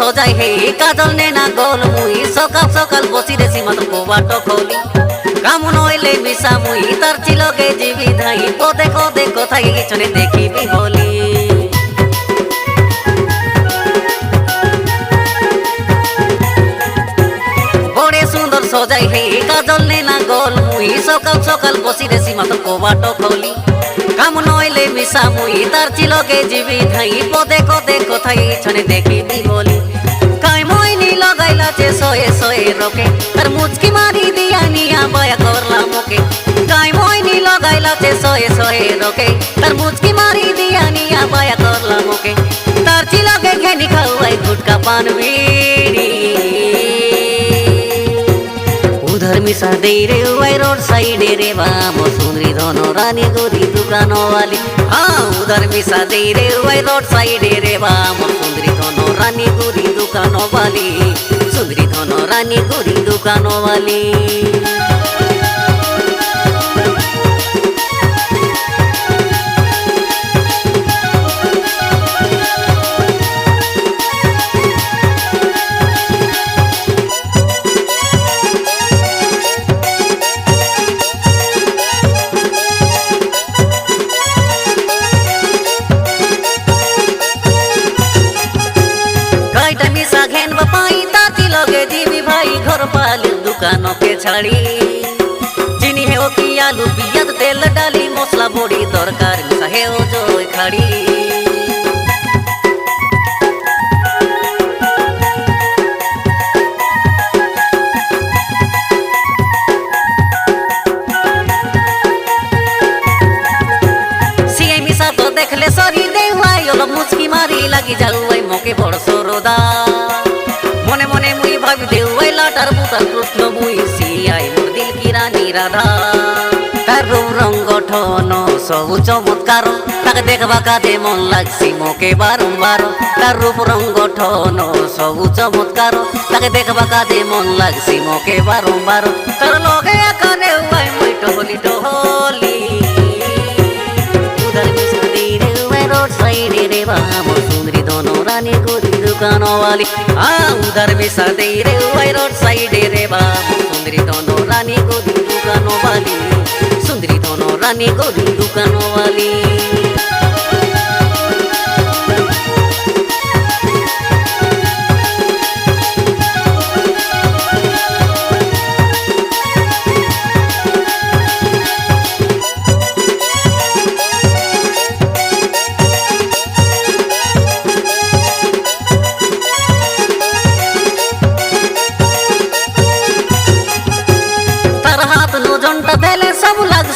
সজাই হে কাজল নে না গোল মুই সকাল সকাল বসি রে সীমা তো বাট খলি কাম নইলে মিশা মুই তার চিলকে জীবি ধাই পদে কদে কোথায় গিছনে দেখিবি বলি বড়ে সুন্দর সজাই হে কাজল নে না গোল মুই সকাল সকাল বসি রে সীমা তো বাট খলি কাম নইলে মিশা মুই তার চিলকে জীবি ধাই পদে কদে কোথায় গিছনে দেখিবি বলি কাই মইনি লাগাইলা চে সোয়ে সোয়ে রোকে তার মুচকি মারি দিয়া নিয়া বয়া করলাম ওকে কাই মইনি লাগাইলা চে সোয়ে সোয়ে রোকে তার মুচকি মারি দিয়া নিয়া বয়া করলাম ওকে তার চিলকে ঘেনি খাওয়াই গুটকা পান বিড়ি उधर मिसा दे रे वाई रोड साइड रे बाम सुंदरी दोनों रानी गोरी दुकानों वाली हाँ उधर मिसा दे रे वाई रोड साइड रे बाम सुंदरी दोनों रानी गोरी दुकानों वाली सुंदरी दोनों रानी गोरी दुकानों वाली घर पाल दुकानों के छाड़ी चीनी है कि आलू पियाज तेल डाली मसला बड़ी दरकार मिसा है ओ जो खाड़ी सीए मिसा तो देख ले सरी दे हुई ओलो मुस्की मारी लगी जाऊ मोके बड़ सरोदा मने मने मुई भाभी देउई लाटार बुतार कृष्ण मुई सियाई मोर दिल की रानी राधा तार रूप रंग गठन सबु चमत्कार ताके देखबा काजे मन लागसी मोके बारंबार तार रूप रंग गठन सबु चमत्कार ताके देखबा काजे मन लागसी मोके बारंबार तार लगे काने हुई मुई टहली टहली उधर मिसरी रे रोड साइड रे बाम सुंदरी दोनों रानी गोरी दुकानों वाली हाँ उधर मिसा दे रे वाई रोड साइड रे बाम सुंदरी दोनों रानी गोरी दुकानों वाली सुंदरी दोनों रानी गोरी दुकानों वाली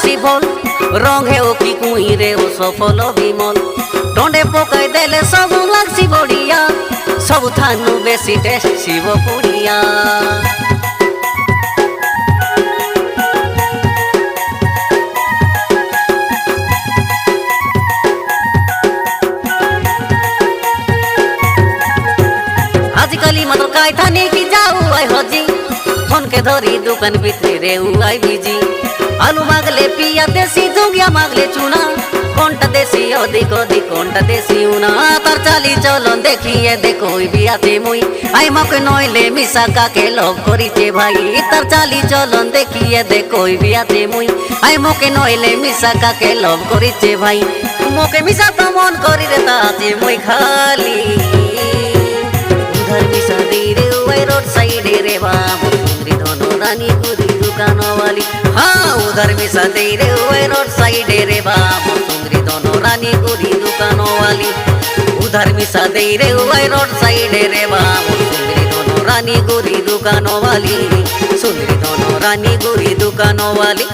रंग है ओ की कुई रे ओ सफल विमल टंडे पकाई देले सब लागसी बढ़िया सब थानु बेसी टेस्ट शिव पुड़िया आजकल मतलब काय थाने की जाऊ आई हजी फोन के धरी दुकान भीतर रे आई बिजी आलू मागले पिया देसी जोगिया मागले चूना कोंटा देसी अधिक अधिक कोंटा देसी उना तार चाली चलन देखिए देखो बियाते मुई आई मके नइले मिसा काके लव करिचे भाई तार चाली चलन देखिए देखो बियाते मुई आई मके नइले मिसा काके लव करिचे भाई मके मिसा तो मन करि रे ताते मुई खाली उधर मिसा दे रे वाई रोड साइड रे बाम सुंदरी दोनों रानी गोरी दुकानों वाली हाँ उधर मिसा दे रे वाई रोड साइड रे बाम सुंदरी दोनों रानी गोरी दुकानों वाली उधर मिसा दे रे वाई रोड साइड रे बाम सुंदरी दोनों रानी गोरी दुकानों वाली सुंदरी दोनों रानी गोरी दुकानों वाली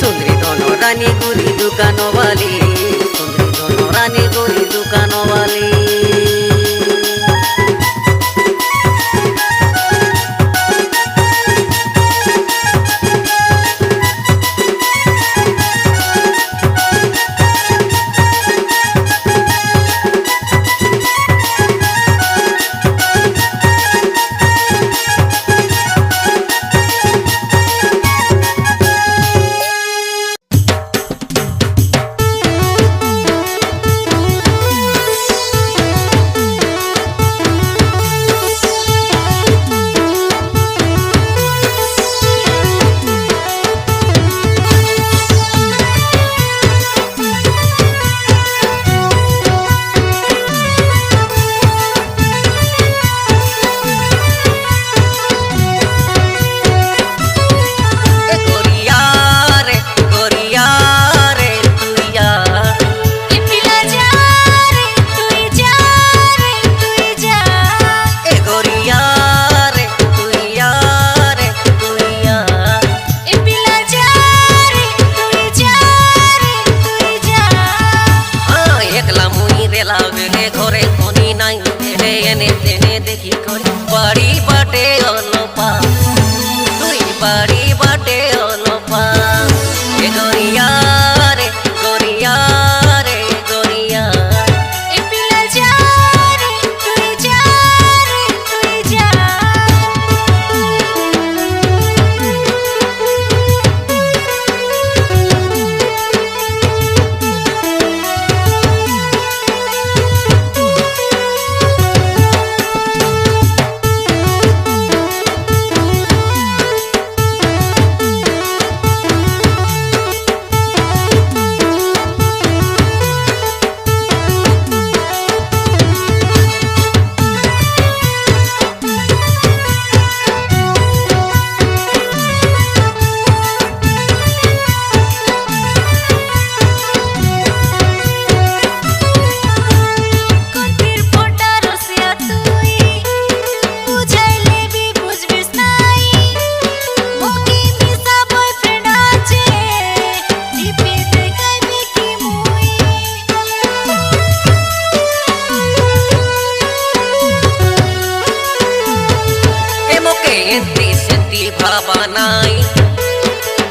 सुंदरी दोनों रानी गोरी दुकानों वाली सुंदरी दोनों रानी गोरी दुकानों वाली দেখি করি বাড়ি বাটে অলপা তুই বাড়ি বাটে অলপা এ গরিয়া রে গরিয়া রে গরিয়া এ পিলা যা রে তুই যা রে তুই যা কন্তির ফোঁটা রসিয়া তুই বুঝাইলে বি বুঝবিস নাই মুকি মিশা বয়ফ্রেন্ড আছে টিপি দেখাইবি কি মুই এ মোকে এন্তি সেন্তি ভাবা নাই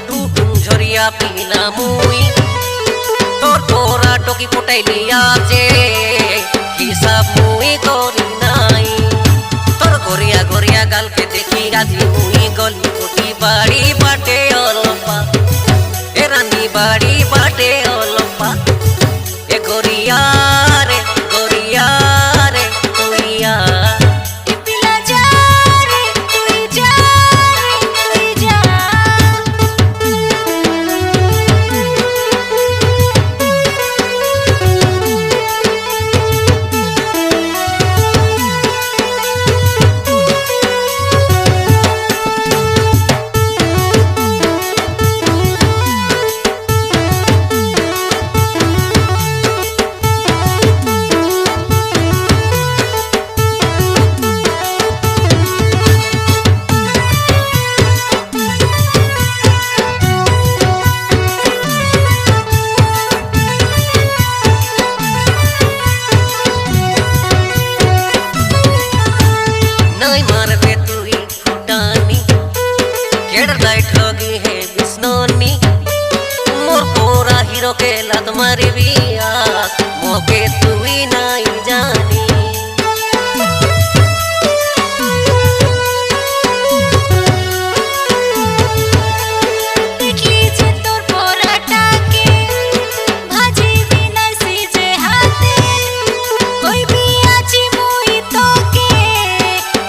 টুটুম ঝরিয়া পিলা মুই তোর তোরা টকি ফুটাইলি আছে হিসাব মুই করি নাই তোর গরিয়া গরিয়া গালকে দেখি আজি মুই গলি কোটি বাড়ি বাটে অলপা এ রানী বাড়ি বাটে অলপা এ গরিয়া রে গরিয়া রে গরিয়া এ পিলা যা রে তুই যা রে তুই যা নাই মারবে তুই ফুটানি কেড়লাই ঠগি হে বিষ্ণনি মোর পোরা হিরোকে লাত মারিবি মোকে তুই নাই জানি দেখলি যে তোর পরাটাকে ভাজিবি না সিজে হাতে কইবি আছি মুই তোকে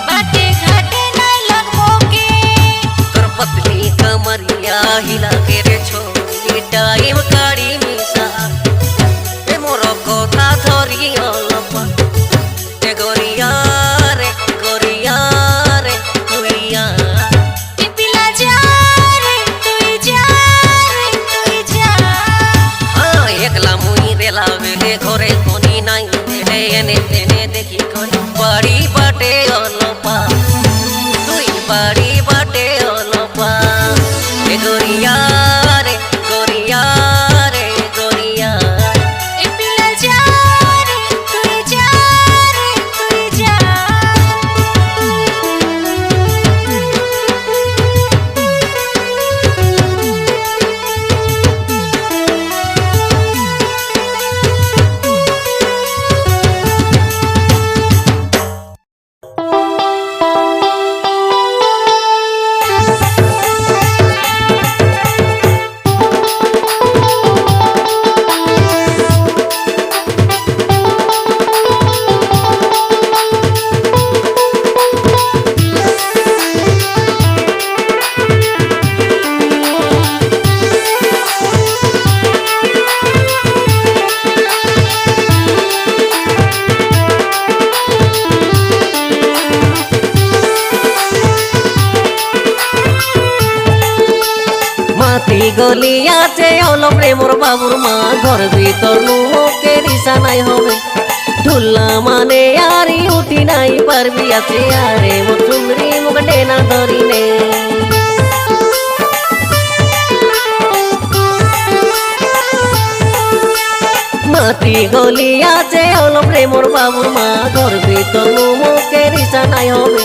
বাটে ঘাটে নাই লাগবকে তোর পতলি কমরিয়া হিলা के रे छोरी टाइम काड़ी मिसा ए मोर কথা ধরি অলপা এ গরিয়া রে গরিয়া রে গরিয়া এ পিলা যা রে তুই যা রে তুই যা একলা মুই রেলা বেলে ঘরে কোনি নাই রে এনে তেনে দেখি করি বাড়ি বাটে অলপা তুই বাড়ি বাটে অলপা এ গরিয়া রে গরিয়া রে গরিয়া এ পিলা যা রে তুই যা রে তুই যা মাটি গলিয়াছে হলো প্রেমর বাবুর মা ঘর ভিতর নুকে রিসা নাই হবে ঢুল্লা মানে আরি উঠি নাই পারবি আছে আরে মোর চুমরি মুখ ডেনা ধরিনে মাটি গলিয়াছে হলো প্রেমর বাবুর মা ঘর ভিতর নুকে রিসা নাই হবে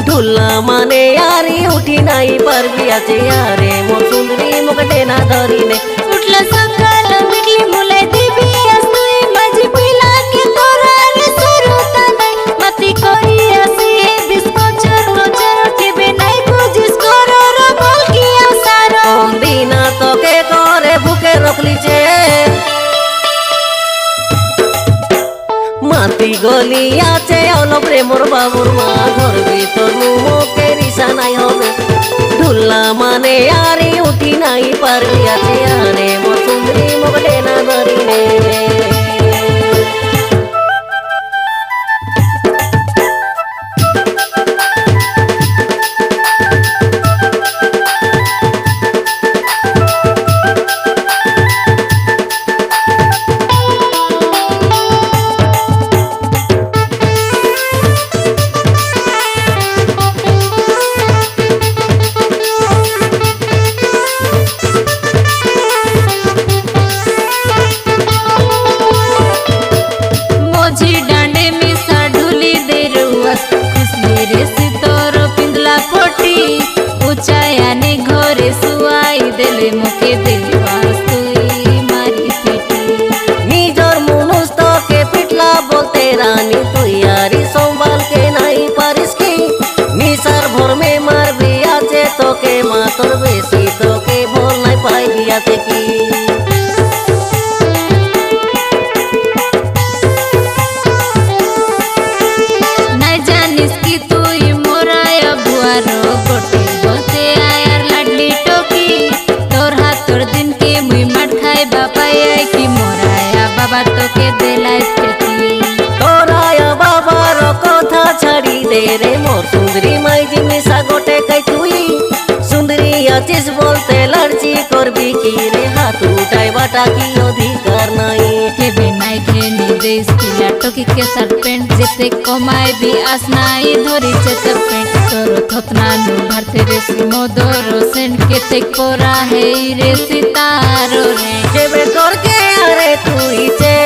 ঢুল্লা মানে আরে উঠি নাই পারবি আছে আরে মোর সুন্দরী মুখে না ধরিনে उठला सकाळ मिटली मुले देवी असतोय माझी पहिला के तोरार सुरुता नाही मती करी असे दिसको चरलो चर ठेबे नाही बुझिस करो रो बोल की अवसारो দিনা তোকে করে বুকে রখলিছে মাটি গলি আছে অলপরে মোর বাবুর মা ঘর ভিতর মুখে রিসা নাই হবে ঢুল্লা মানে আরে উঠি নাই পারবি আছে আরে মোর সুন্দরী মুখে না ধরিনে मोजी डांडे में सा ढुली दे रुआस खुशली रे सितोर पिंदला पोटी ऊंचाया ने घरे सुआई देले मुके देवास तुई मारी पिटी নিজর মনুষ তোকে পিটলা বলতে রানী তুই আরি সম্ভাল কে নাই পারিস কি নিসার ভরমে মারবি আছে তোকে মা তোর বেশি তোকে ভোল নাই পাইবি আছে কি নাই জানিস কি তুই মোরায়া বুয়ারো গোটে বলতে আয়ার লাডলি টকি তোর হাতর দিন কে মুই মাঠ খাই বাপাই কি মোরায়া বাবা তোকে দেলাই পেটি তোরায়া বাবার কথা ছাড়ি দে রে মোর সুন্দরী মাই জিনিসা গোটে কাই তুই সুন্দরী আছিস বলতে লড়ছি করবি কি রে হাত উঠাই বাটা কি অধিকার নাই কেবে নাই ঘেনি দেশ কিলা টকি के सरपेंट जेते कमाई भी आसनाई धरी चेतपेंट तोरो थतना नु भारते रे मोदरो सेन केते कोरा है रे सितारो रे কেবে করকে আরে তুই চে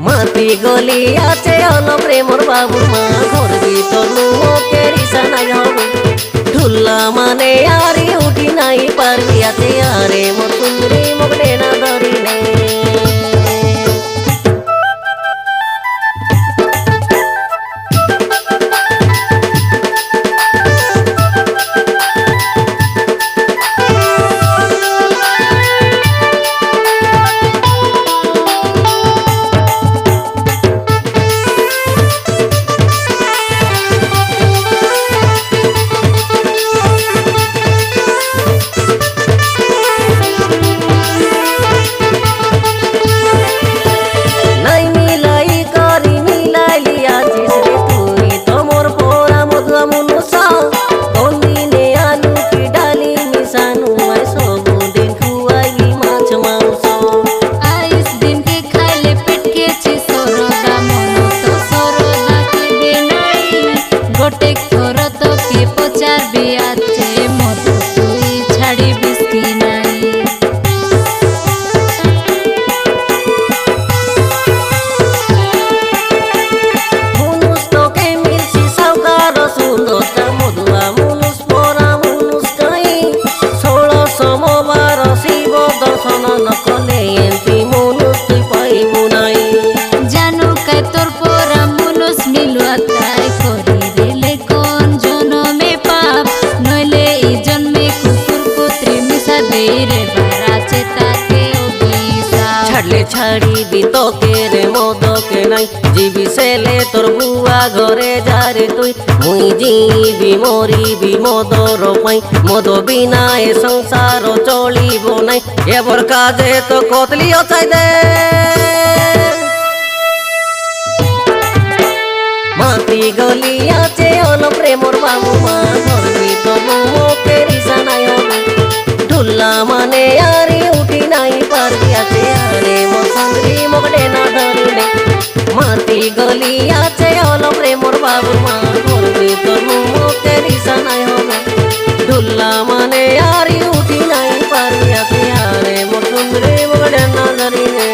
মাটি গলি আছে অলপরে মোর বাবুর মা ঘর ভিতর মুখে রিসা নাই হবে ঢুল্লা মানে আরে উঠি নাই পারবি আছে আরে মোর সুন্দরী মুখে না ধরিনে নাই মিলাই করি মিলাইলি আছিস রে তুই তোমর পোড়া মধুয়া মনুষা কোন দিনে আলু কি ডালি মিশানু আই সবুদিন খুয়াইবি মাছ মাংস आइस दिन के खाइले पेट के छि सोरदा मनो तो सोरदा के बेनाई गोटे थोर तो के पचार बियाचे मधु तुई छाड़ी बिस्की नाई মনুষ তোকে মিলছি সাউকার সুন্দরটা মধুয়া মনুষ পরা মনুষ কাই 16 সোমবার শিব দর্শন ন কলে এমপি মনুষ তুই পাইবু নাই जानू काय तोर पोरा मुनुस मिलुआ ताय करी रेले कोन जनो में पाप नइले ई जन्मे कुकुर पुत्री मिसा दे रे बाराचे ताके ओबिसा ছাড়লে ছাড়িবি তোকে রে মদকে নাই জিবি সেলে তোর বুয়া ঘরে যারে তুই মুই জিবি মরিবি মদর পাই মদ বিনা এ সংসার চলিব নাই এবার কাজে তো কতলিও চাই দে মাটি গলি আছে অলপরে মোর বাবু মা ঘর ভিতর মুখে রিসা নাই হবে ঢুল্লা মানে আরে উঠি নাই পারবি আছে আরে মোর সুন্দরী মুখে না ধরিলে মাটি গলি আছে অলপরে মোর বাবু মা ঘর ভিতর মুখে রিসা নাই হবে ঢুল্লা মানে আরে উঠি নাই পারবি আছে আরে মোর সুন্দরী মুখে না ধরিলে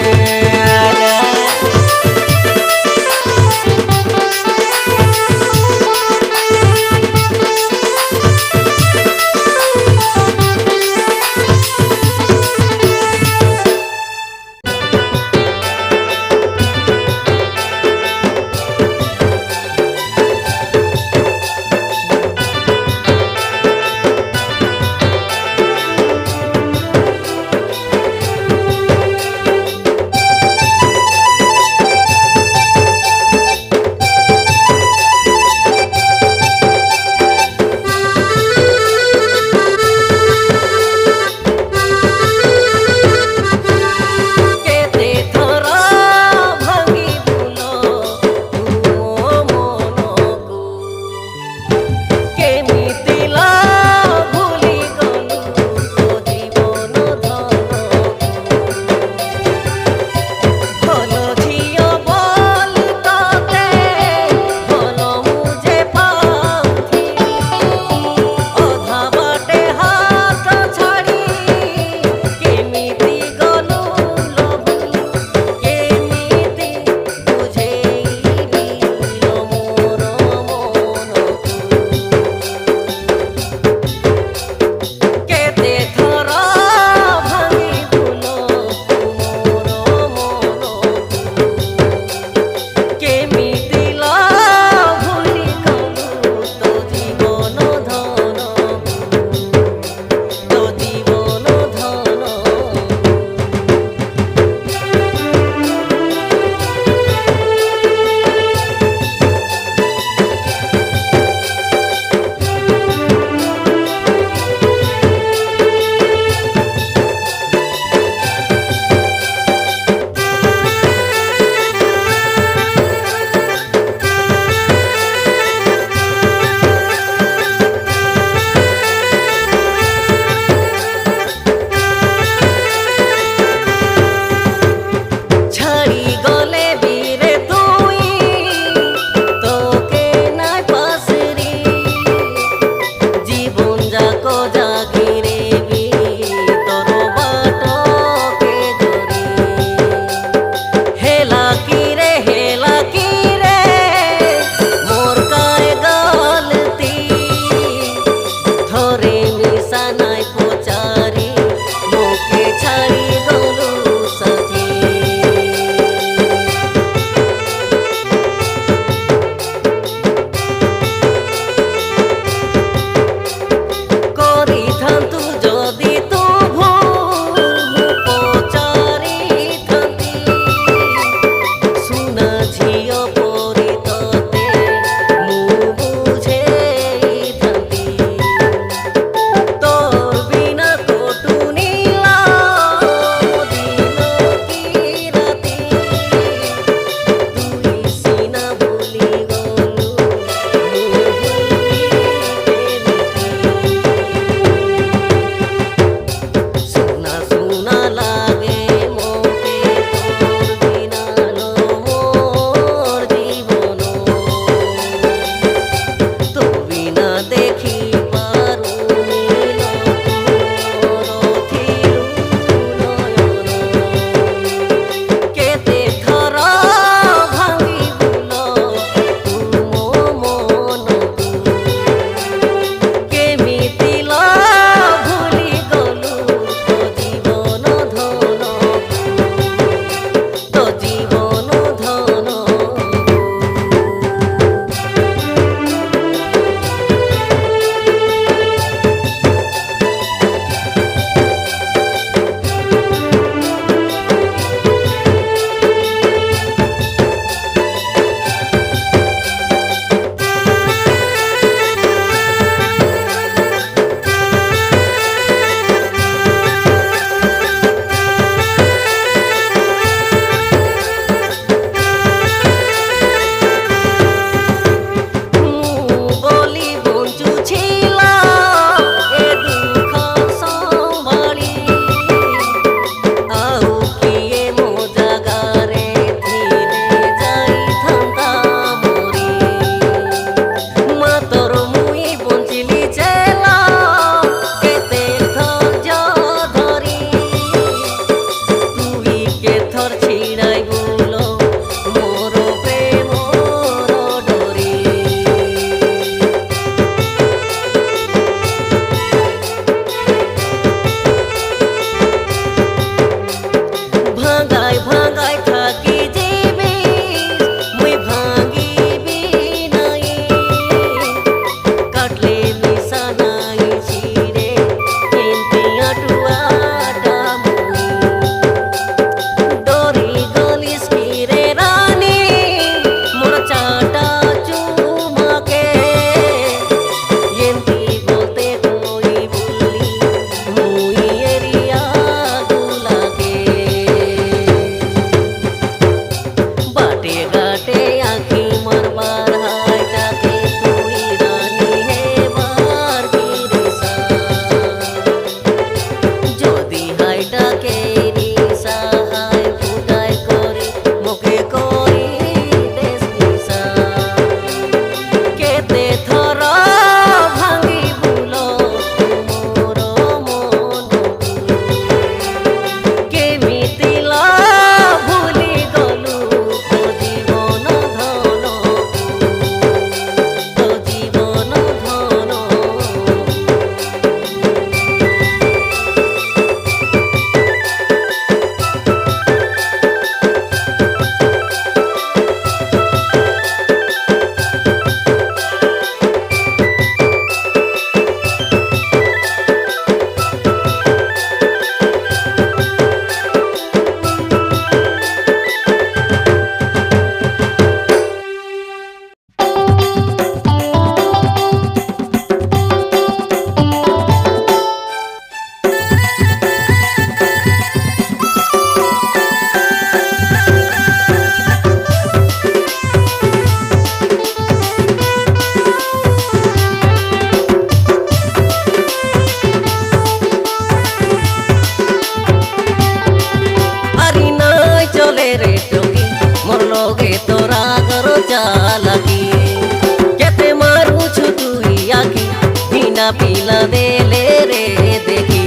পিলা দেলে রে দেখি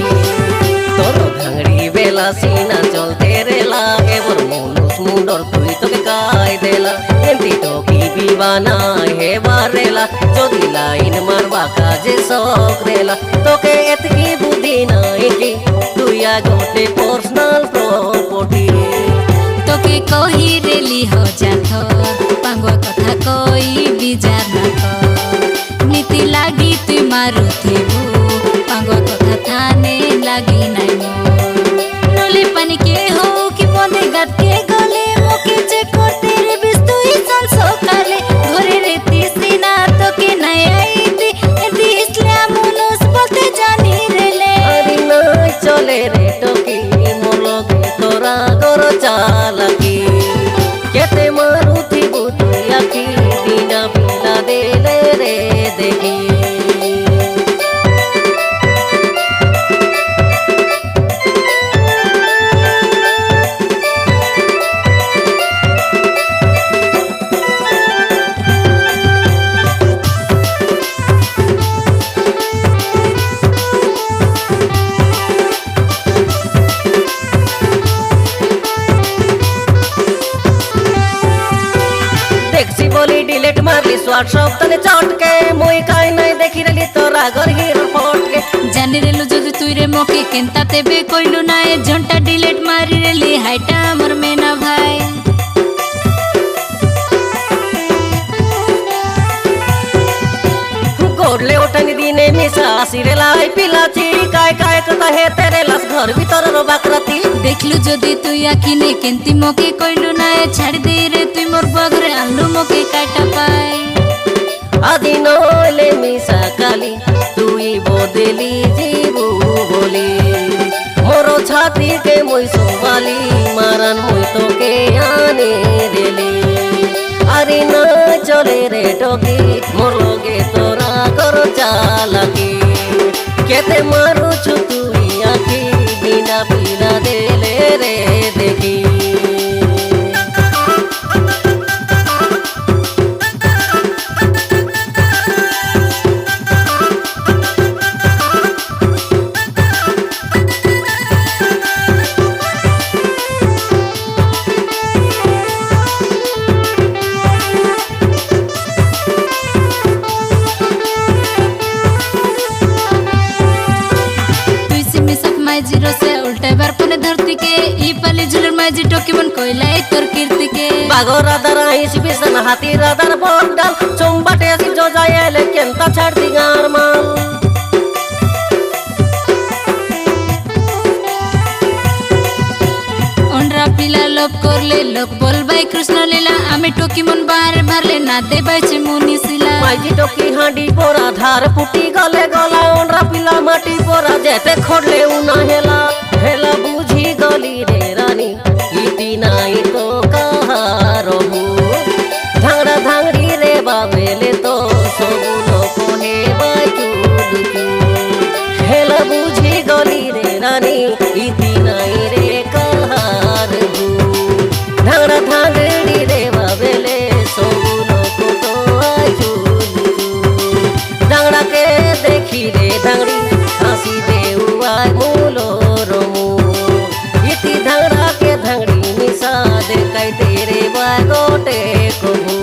তোর ভাঙড়ি বেলা সিনা চলতে রেলা এবার মনুষ মুন্ডর তুই তোকে কাই দেলা এমতি টকি বিবানা হেবার রেলা যদি লাইন মারবা কাজে শখ রেলা তোকে এতকি বুদ্ধি নাই কি তুই আগোটে পার্সোনাল প্রপার্টি তোকে কহি রেলি হজাত পাঙ্গুয়া কথা কই বিজার না নীতি লাগি তুই মারুথিবু পাঙ্গুয়া কথা থানে লাগি নাই নলি পানি কে হো কি পদে গাত কে গলে মোকে যে করতে রে বিস তুই সন সকালে ঘরে রে তিসি না তোকে নাই আইতি এতি ইসলাম মনুষ বলতে জানি রেলে আরে নাই চলে রে টকি মোলগে তোরা গর চালাকি কেতে মারুথিবু তুই আখি বিনা পিলা দেলে রে দেখি দেখছি বলি ডিলেট মারলি হোয়াটসঅ্যাপ তলে চটকে মই কাই নাই দেখি রেলি তোরা গর হির ফটকে জানি রেলু যদি তুই রে মোকে কেনতা তেবে কইলু না এ ঝন্টা ডিলেট মারি রেলি হাইটা আমার মেনা ভাই গোড়লে ওঠানি দিনে মিশা আসিরে লাই পিলাচি কায় কায় কথা হে তেরে লাস ঘর ভিতর বাকরাতি দেখলু যদি তুই আকিনে কেনতি মোকে কইলু না এ ছাড়ি দে রে তুই মোর বগরে আনলু মোকে কাটা পাই আদি নইলে মিশা কালি তুই বদলি জীবু বলি মোর ছাতিকে মই সোবালি মারান মই তোকে আনে দেলি আরে না চলে রে টকি মোর লগে তোরা কর চালাকি কেতে মারুছু তুই আখি বিনা পিলা দেলে রে দেখি जीरो से उल्टे बार पने धरती के ई पाली झुलर माजी टोकी मन कोइलाई तोर कीर्ति के बागोरा दराई सिबिसन हाथी रादार बोंडाल चुंबाटे सि जो जायले केंता छाड़ दिगार माल ओनरा पिला लोप करले लोक बोलबाई कृष्ण लीला आमी टोकी मन बाहर भरले ना दे बाइचे मुनि सिला माजी टोकी हांडी पोरा धार पुटी गले गला ओनरा पिला माटी पोरा जेते खोडले उना हेला हेला बुझी गली रे रानी इति नाई तो कहारो धांगड़ा धांगड़ी रे बाबेले तो सबु लोक हे बाजू हेला बुझी गली रे रानी इति नाई रे कहार धांगड़ा धांगड़ी रे बाबेले सबु लोक तो आजू धांगड़ा के देखी रे धांगड़ी हासी देउआ मूलो रोमू इति धांगड़ा के धांगड़ी मिसा दे कई तेरे बागोटे कबू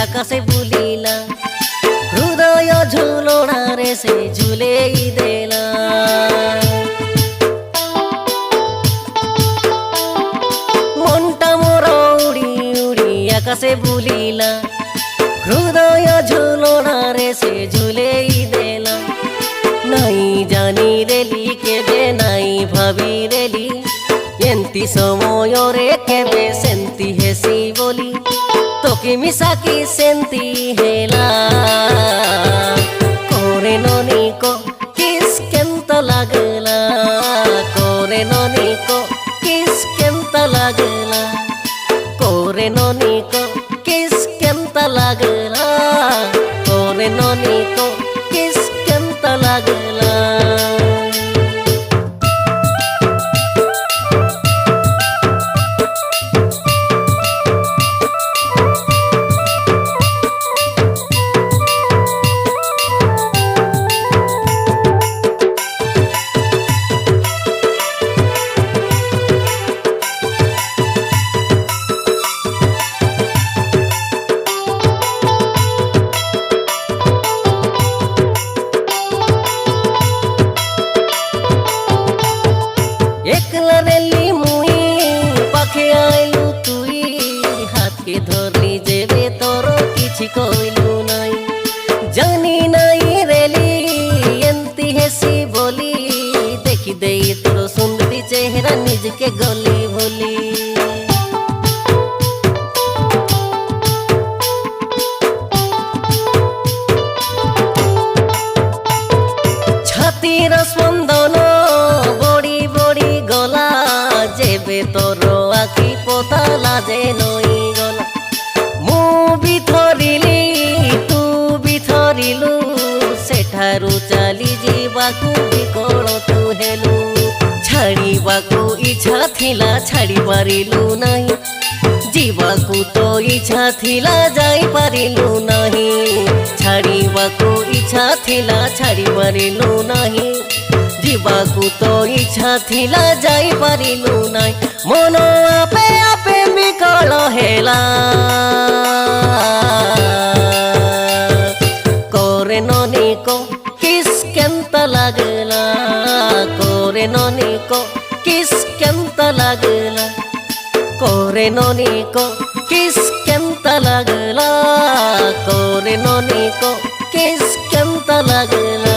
আকাশে বুলিলা হৃদয় ঝুলনারে সে ঝুলেই দেলা মনটা মোর উড়ি উড়ি আকাশে বুলিলা হৃদয় ঝুলনারে সে ঝুলেই দেলা নাই জানি রেলি কেবে নাই ভাবি রেলি এন্তি সময়রে কেবে সেন্তি হেসি বলি তোকে କି ମିଶାକି ସେନ୍ତି ହେଲା କୋରେ ନନିକ କିସ୍ କେନ୍ତା ଲାଗଲା କୋରେ ନନିକ କିସ୍ କେନ୍ତା ଲାଗଲା କୋରେ ନନିକ କିସ୍ କେନ୍ତା ଲାଗଲା କୋରେ ନନିକ କିସ୍ କେନ୍ତା ଲାଗଲା एकला रेली मुई पाखे आइलु तुई हाथ के धरली जेबे तोर किछि कइलु नाई जानी नाई रेली एंती हेसी बोली देखि देई तोर सुंदरी चेहरा निज के गली भोली छातीर स्पंदन जेबे तोर आखि पोताला जे नई गला मु भी थरिली तू भी थरिलु सेठारु चली जीवाकू विकल तू हेलु छाड़ीबाकू इच्छा थिला छाड़ी पारिलु नहीं जीवाकू तो इच्छा थिला जाई पारिलु नहीं छाड़ीबाकू इच्छा थिला छाड़ी पारिलु नहीं जीवाकू तो इच्छा थिला जाई पारिलु नाई मन आपे आपे विकल हेला कोरे ननिको किस केन्ता लागला कोरे ननिको किस केन्ता लागला कोरे ननिको किस केन्ता लागला कोरे ननिको किस केन्ता लागला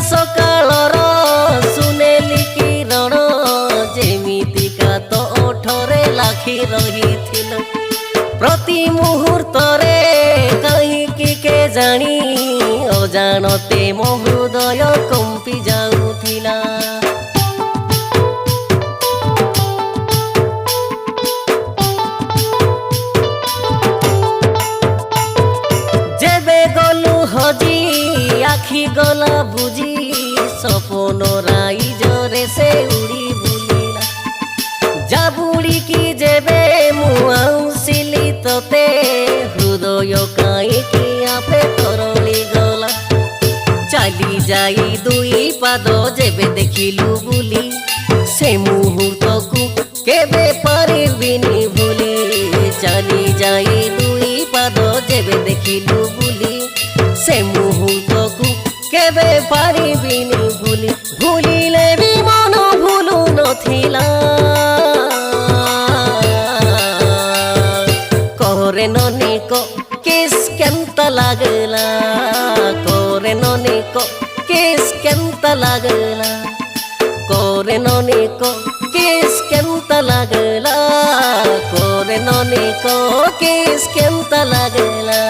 सकाळर सुनेली किरण जेमितिका तो ओठरे लाखी रहिथिल प्रति मुहूर्तरे कहीं के जानी अजानते मो हृदय कंपी जाउथिला जेबे गलु हजी आखि गला बुझी सपन राई जरे से उड़ी बुलिला जाबुड़ी की जेबे मुआउसिली तोते हृदय काई की आपे तरली गला चली जाई दुई पाद जेबे देखिलु बुली से मुहूर्त को केबे पारिबिनी भूली चली जाई दुई पाद जेबे देखिलु बुली से मुहूर्त को केबे पारिबिनी भूली भूलिले भी मन भूलु नथिला कोरे ननिको किस केन्ता लागला कोरे ननिको किस केन्ता लागला कोरे ननिको किस केन्ता लागला कोरे ननिको किस केन्ता लागला